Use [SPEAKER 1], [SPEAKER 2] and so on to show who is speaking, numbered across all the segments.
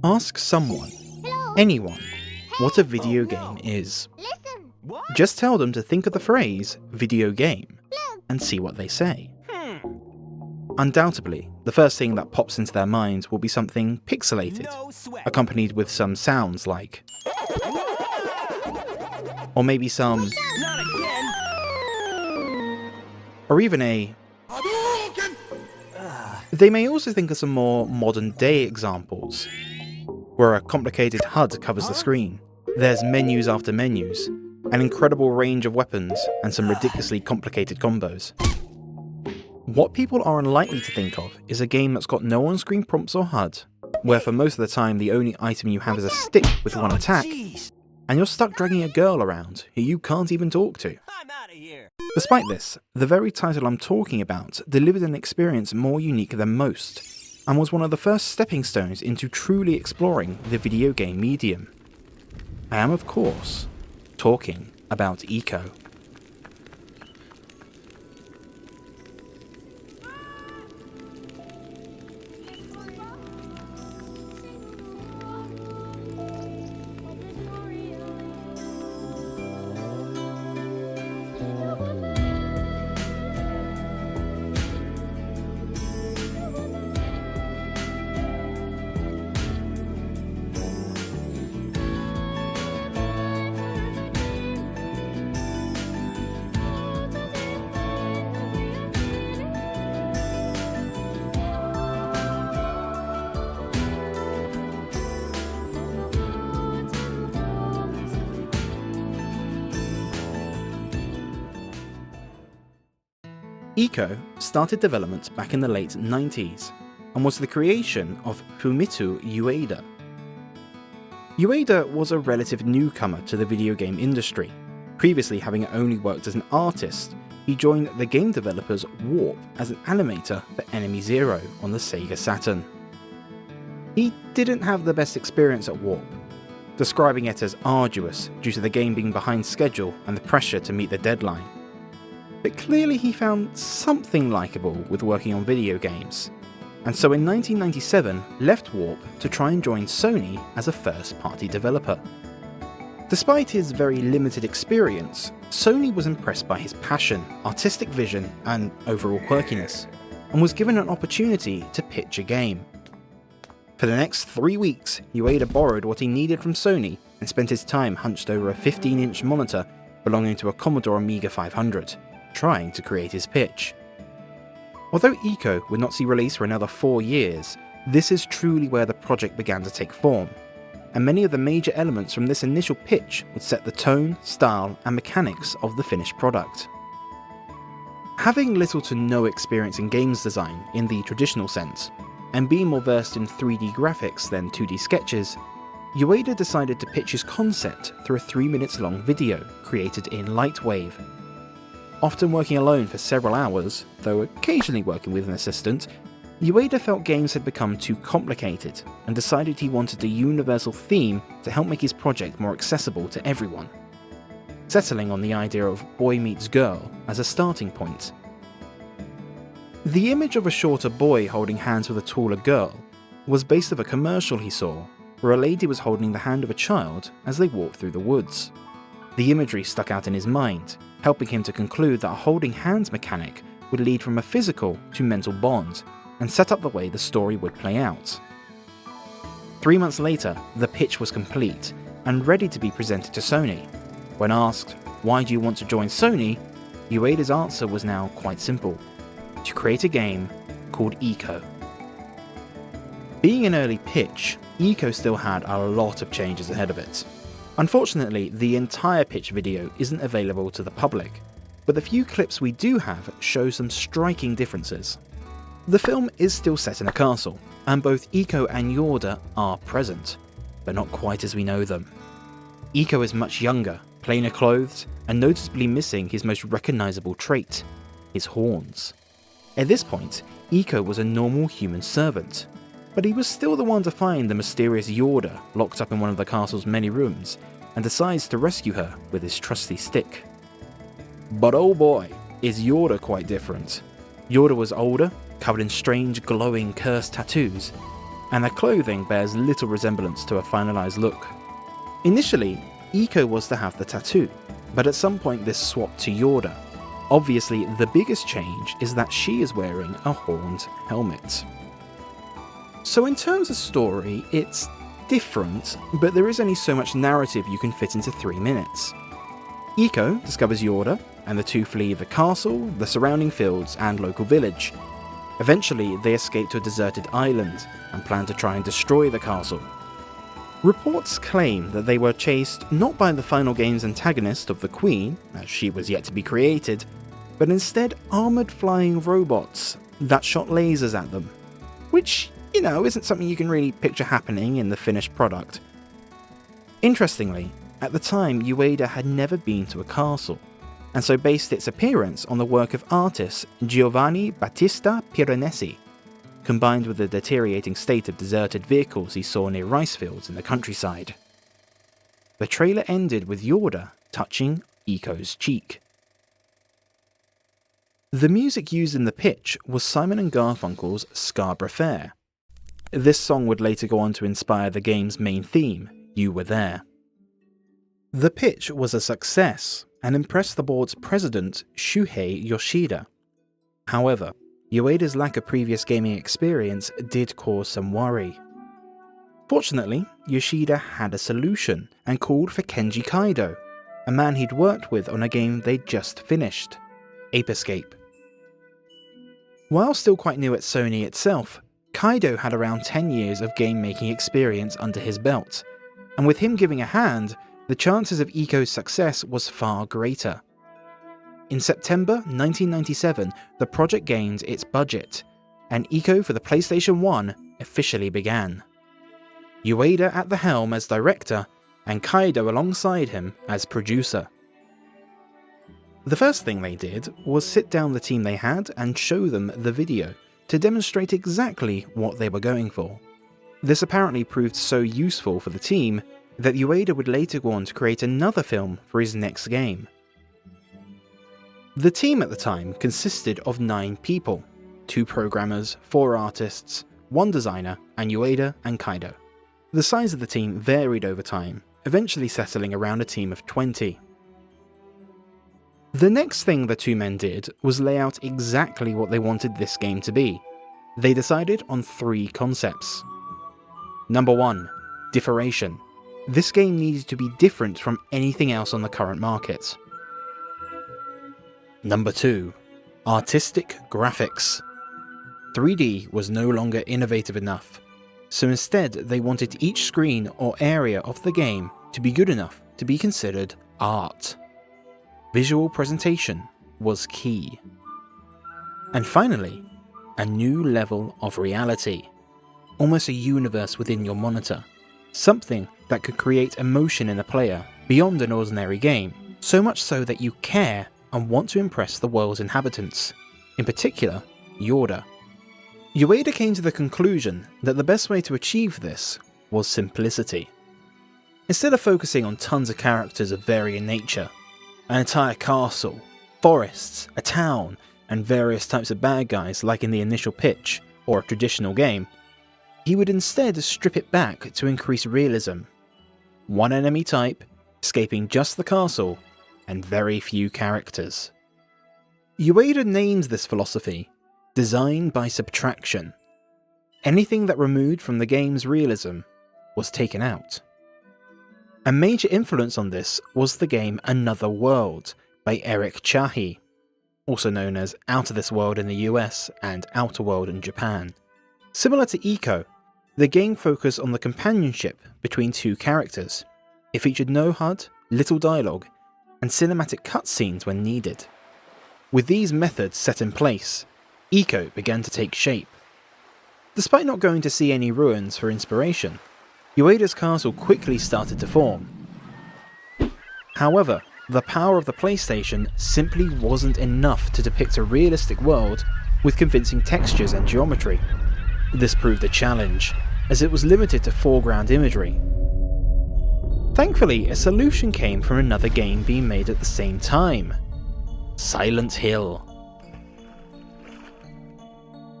[SPEAKER 1] Ask someone, anyone, what a video game is. Just tell them to think of the phrase video game and see what they say. Undoubtedly, the first thing that pops into their minds will be something pixelated, accompanied with some sounds like, or maybe some, or even a. They may also think of some more modern day examples, where a complicated HUD covers the screen. There's menus after menus, an incredible range of weapons, and some ridiculously complicated combos. What people are unlikely to think of is a game that's got no on-screen prompts or HUD, where for most of the time the only item you have is a stick with one attack, and you're stuck dragging a girl around who you can't even talk to. Despite this, the very title I'm talking about delivered an experience more unique than most, and was one of the first stepping stones into truly exploring the video game medium. I am, of course, talking about Ico. Ico started development back in the late 90s, and was the creation of Fumito Ueda. Ueda was a relative newcomer to the video game industry. Previously having only worked as an artist, he joined the game developers Warp as an animator for Enemy Zero on the Sega Saturn. He didn't have the best experience at Warp, describing it as arduous due to the game being behind schedule and the pressure to meet the deadline. But clearly he found something likeable with working on video games, and so in 1997 left Warp to try and join Sony as a first-party developer. Despite his very limited experience, Sony was impressed by his passion, artistic vision, and overall quirkiness, and was given an opportunity to pitch a game. For the next 3 weeks, Ueda borrowed what he needed from Sony and spent his time hunched over a 15-inch monitor belonging to a Commodore Amiga 500. Trying to create his pitch. Although Ico would not see release for another 4 years, this is truly where the project began to take form, and many of the major elements from this initial pitch would set the tone, style, and mechanics of the finished product. Having little to no experience in games design in the traditional sense, and being more versed in 3D graphics than 2D sketches, Ueda decided to pitch his concept through a 3 minutes long video created in Lightwave. Often working alone for several hours, though occasionally working with an assistant, Ueda felt games had become too complicated and decided he wanted a universal theme to help make his project more accessible to everyone, settling on the idea of boy meets girl as a starting point. The image of a shorter boy holding hands with a taller girl was based off a commercial he saw, where a lady was holding the hand of a child as they walked through the woods. The imagery stuck out in his mind, helping him to conclude that a holding hands mechanic would lead from a physical to mental bond, and set up the way the story would play out. 3 months later, the pitch was complete, and ready to be presented to Sony. When asked, "Why do you want to join Sony?" Ueda's answer was now quite simple: to create a game called Ico. Being an early pitch, Ico still had a lot of changes ahead of it. Unfortunately, the entire pitch video isn't available to the public, but the few clips we do have show some striking differences. The film is still set in a castle, and both Ico and Ueda are present, but not quite as we know them. Ico is much younger, plainer clothed, and noticeably missing his most recognisable trait, his horns. At this point, Ico was a normal human servant, but he was still the one to find the mysterious Ueda locked up in one of the castle's many rooms, and decides to rescue her with his trusty stick. But oh boy, is Ueda quite different. Ueda was older, covered in strange glowing cursed tattoos. and their clothing bears little resemblance to a finalised look. Initially, Ico was to have the tattoo, but at some point this swapped to Yorda. Obviously, the biggest change is that she is wearing a horned helmet. So in terms of story, it's different, but there is only so much narrative you can fit into 3 minutes. Ico discovers Yorda, and the two flee the castle, the surrounding fields, and local village. Eventually, they escape to a deserted island, and plan to try and destroy the castle. Reports claim that they were chased not by the final game's antagonist of the Queen, as she was yet to be created, but instead armoured flying robots that shot lasers at them, which, isn't something you can really picture happening in the finished product. Interestingly, at the time Ueda had never been to a castle, and so based its appearance on the work of artist Giovanni Battista Piranesi, combined with the deteriorating state of deserted vehicles he saw near rice fields in the countryside. The trailer ended with Yorda touching Ico's cheek. The music used in the pitch was Simon & Garfunkel's Scarborough Fair. This song would later go on to inspire the game's main theme, You Were There. The pitch was a success and impressed the board's president, Shuhei Yoshida. However, Ueda's lack of previous gaming experience did cause some worry. Fortunately, Yoshida had a solution and called for Kenji Kaido, a man he'd worked with on a game they'd just finished, Ape Escape. While still quite new at Sony itself, Kaido had around 10 years of game-making experience under his belt, and with him giving a hand, the chances of Ico's success was far greater. In September 1997, the project gained its budget, and Ico for the PlayStation 1 officially began. Ueda at the helm as director, and Kaido alongside him as producer. The first thing they did was sit down the team they had and show them the video to demonstrate exactly what they were going for. This apparently proved so useful for the team that Ueda would later go on to create another film for his next game. The team at the time consisted of 9 people, 2 programmers, 4 artists, 1 designer, and Ueda and Kaido. The size of the team varied over time, eventually settling around a team of 20. The next thing the 2 men did was lay out exactly what they wanted this game to be. They decided on 3 concepts. Number 1, differentiation. This game needed to be different from anything else on the current market. Number 2, artistic graphics. 3D was no longer innovative enough, so instead they wanted each screen or area of the game to be good enough to be considered art. Visual presentation was key. And finally, a new level of reality. Almost a universe within your monitor. Something that could create emotion in a player beyond an ordinary game, so much so that you care and want to impress the world's inhabitants, in particular, Yorda. Ueda came to the conclusion that the best way to achieve this was simplicity. Instead of focusing on tons of characters of varying nature, an entire castle, forests, a town, and various types of bad guys like in the initial pitch or a traditional game, he would instead strip it back to increase realism. 1 enemy type, escaping just the castle, and very few characters. Ueda names this philosophy design by subtraction. Anything that removed from the game's realism was taken out. A major influence on this was the game Another World by Eric Chahi, also known as Out of This World in the US and Outer World in Japan. Similar to Ico, the game focused on the companionship between 2 characters. It featured no HUD, little dialogue, and cinematic cutscenes when needed. With these methods set in place, Ico began to take shape. Despite not going to see any ruins for inspiration, Ueda's castle quickly started to form. However, the power of the PlayStation simply wasn't enough to depict a realistic world with convincing textures and geometry. This proved a challenge, as it was limited to foreground imagery. Thankfully, a solution came from another game being made at the same time: Silent Hill.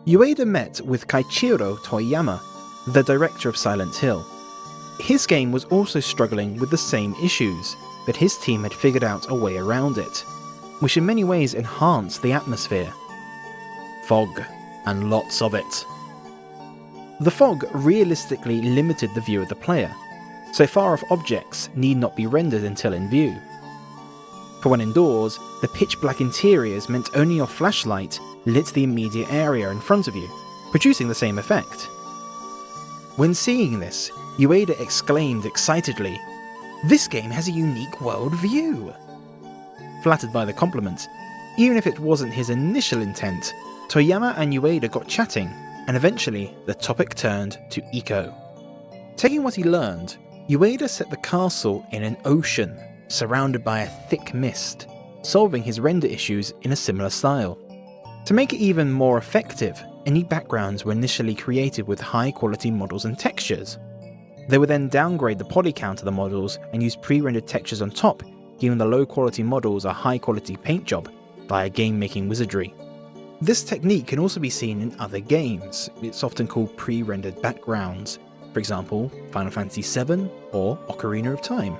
[SPEAKER 1] Ueda met with Keiichiro Toyama, the director of Silent Hill. His game was also struggling with the same issues, but his team had figured out a way around it, which in many ways enhanced the atmosphere. Fog, and lots of it. The fog realistically limited the view of the player, so far-off objects need not be rendered until in view. For when indoors, the pitch-black interiors meant only your flashlight lit the immediate area in front of you, producing the same effect. When seeing this, Ueda exclaimed excitedly, "This game has a unique world view!" Flattered by the compliment, even if it wasn't his initial intent, Toyama and Ueda got chatting, and eventually the topic turned to Ico. Taking what he learned, Ueda set the castle in an ocean, surrounded by a thick mist, solving his render issues in a similar style. To make it even more effective, any backgrounds were initially created with high-quality models and textures. They would then downgrade the poly count of the models and use pre-rendered textures on top, giving the low-quality models a high-quality paint job via game-making wizardry. This technique can also be seen in other games. It's often called pre-rendered backgrounds, for example, Final Fantasy VII or Ocarina of Time.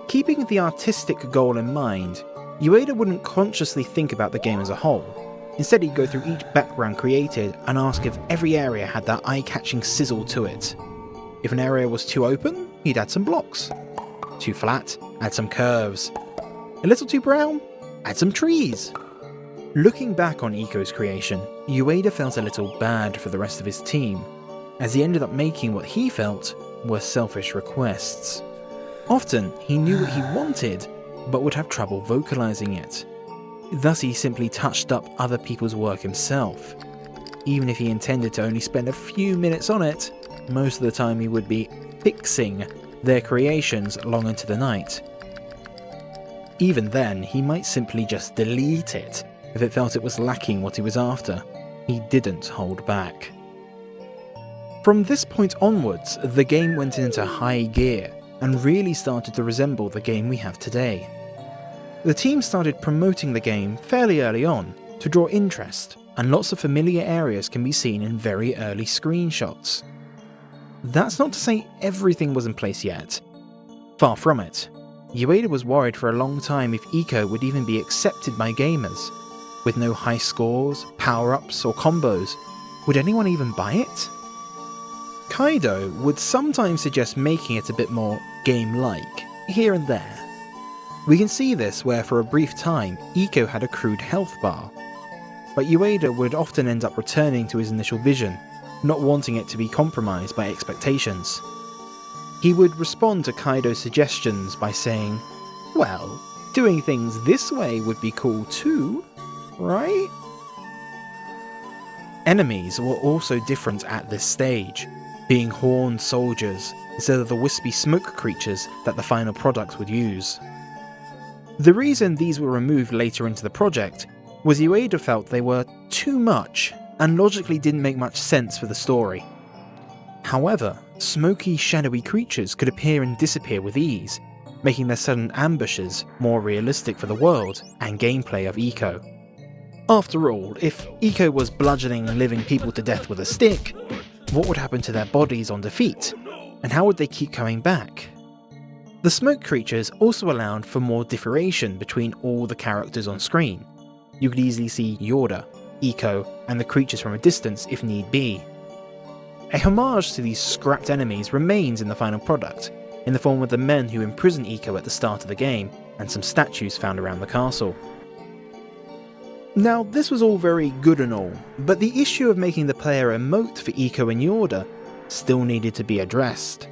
[SPEAKER 1] Keeping the artistic goal in mind, Ueda wouldn't consciously think about the game as a whole. Instead, he'd go through each background created and ask if every area had that eye-catching sizzle to it. If an area was too open, he'd add some blocks. Too flat, add some curves. A little too brown, add some trees. Looking back on Ico's creation, Ueda felt a little bad for the rest of his team, as he ended up making what he felt were selfish requests. Often, he knew what he wanted, but would have trouble vocalizing it. Thus, he simply touched up other people's work himself. Even if he intended to only spend a few minutes on it, most of the time he would be fixing their creations long into the night. Even then, he might simply just delete it if it felt it was lacking what he was after. He didn't hold back. From this point onwards, the game went into high gear and really started to resemble the game we have today. The team started promoting the game fairly early on to draw interest, and lots of familiar areas can be seen in very early screenshots. That's not to say everything was in place yet. Far from it. Ueda was worried for a long time if Ico would even be accepted by gamers. With no high scores, power-ups or combos, would anyone even buy it? Kaido would sometimes suggest making it a bit more game-like, here and there. We can see this where for a brief time, Ico had a crude health bar, but Ueda would often end up returning to his initial vision, not wanting it to be compromised by expectations. He would respond to Kaido's suggestions by saying, "Well, doing things this way would be cool too, right?" Enemies were also different at this stage, being horned soldiers instead of the wispy smoke creatures that the final product would use. The reason these were removed later into the project was Ueda felt they were too much and logically didn't make much sense for the story. However, smoky, shadowy creatures could appear and disappear with ease, making their sudden ambushes more realistic for the world and gameplay of Ico. After all, if Ico was bludgeoning living people to death with a stick, what would happen to their bodies on defeat, and how would they keep coming back? The smoke creatures also allowed for more differentiation between all the characters on screen. You could easily see Yorda, Ico, and the creatures from a distance if need be. A homage to these scrapped enemies remains in the final product, in the form of the men who imprison Ico at the start of the game, and some statues found around the castle. Now, this was all very good and all, but the issue of making the player emote for Ico and Yorda still needed to be addressed.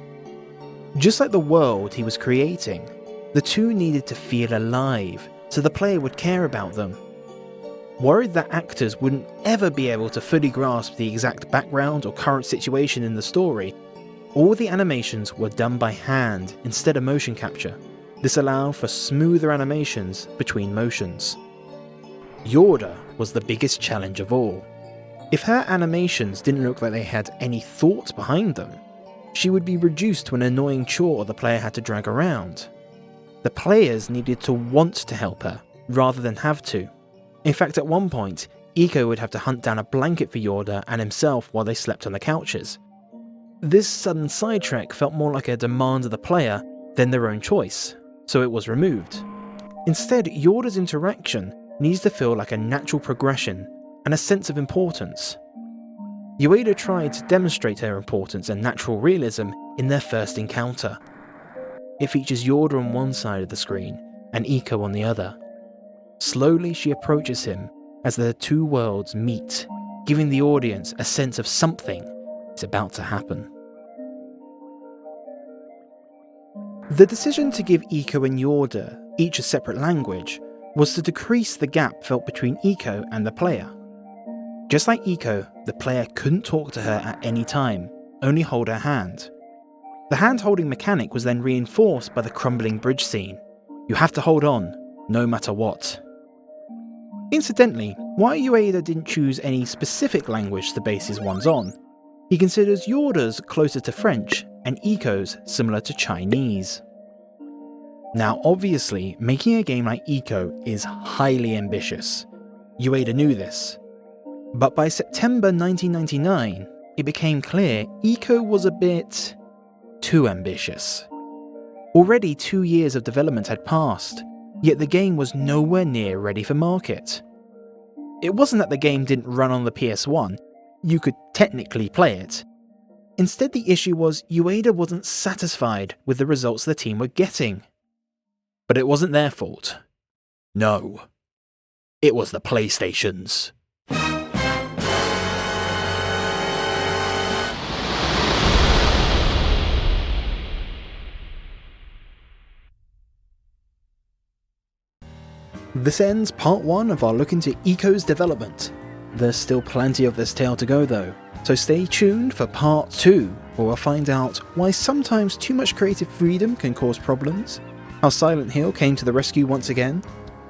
[SPEAKER 1] Just like the world he was creating, the two needed to feel alive, so the player would care about them. Worried that actors wouldn't ever be able to fully grasp the exact background or current situation in the story, all the animations were done by hand instead of motion capture. This allowed for smoother animations between motions. Yorda was the biggest challenge of all. If her animations didn't look like they had any thought behind them, she would be reduced to an annoying chore the player had to drag around. The players needed to want to help her, rather than have to. In fact, at one point, Ico would have to hunt down a blanket for Yorda and himself while they slept on the couches. This sudden sidetrack felt more like a demand of the player than their own choice, so it was removed. Instead, Yorda's interaction needs to feel like a natural progression and a sense of importance. Ueda tried to demonstrate her importance and natural realism in their first encounter. It features Yorda on one side of the screen and Ico on the other. Slowly she approaches him as the two worlds meet, giving the audience a sense of something is about to happen. The decision to give Ico and Yorda each a separate language was to decrease the gap felt between Ico and the player. Just like Ico, the player couldn't talk to her at any time, only hold her hand. The hand-holding mechanic was then reinforced by the crumbling bridge scene. You have to hold on, no matter what. Incidentally, while Ueda didn't choose any specific language to base his ones on, he considers Yorda's closer to French and Ico's similar to Chinese. Now obviously, making a game like Ico is highly ambitious. Ueda knew this. But by September 1999, it became clear Ico was a bit too ambitious. Already 2 years of development had passed, yet the game was nowhere near ready for market. It wasn't that the game didn't run on the PS1, you could technically play it. Instead, the issue was Ueda wasn't satisfied with the results the team were getting. But it wasn't their fault. No. It was the PlayStation's. This ends part 1 of our look into Ico's development. There's still plenty of this tale to go though, so stay tuned for part 2, where we'll find out why sometimes too much creative freedom can cause problems, how Silent Hill came to the rescue once again,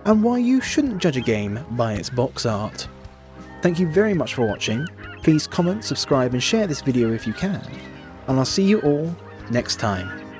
[SPEAKER 1] and why you shouldn't judge a game by its box art. Thank you very much for watching, please comment, subscribe and share this video if you can, and I'll see you all next time.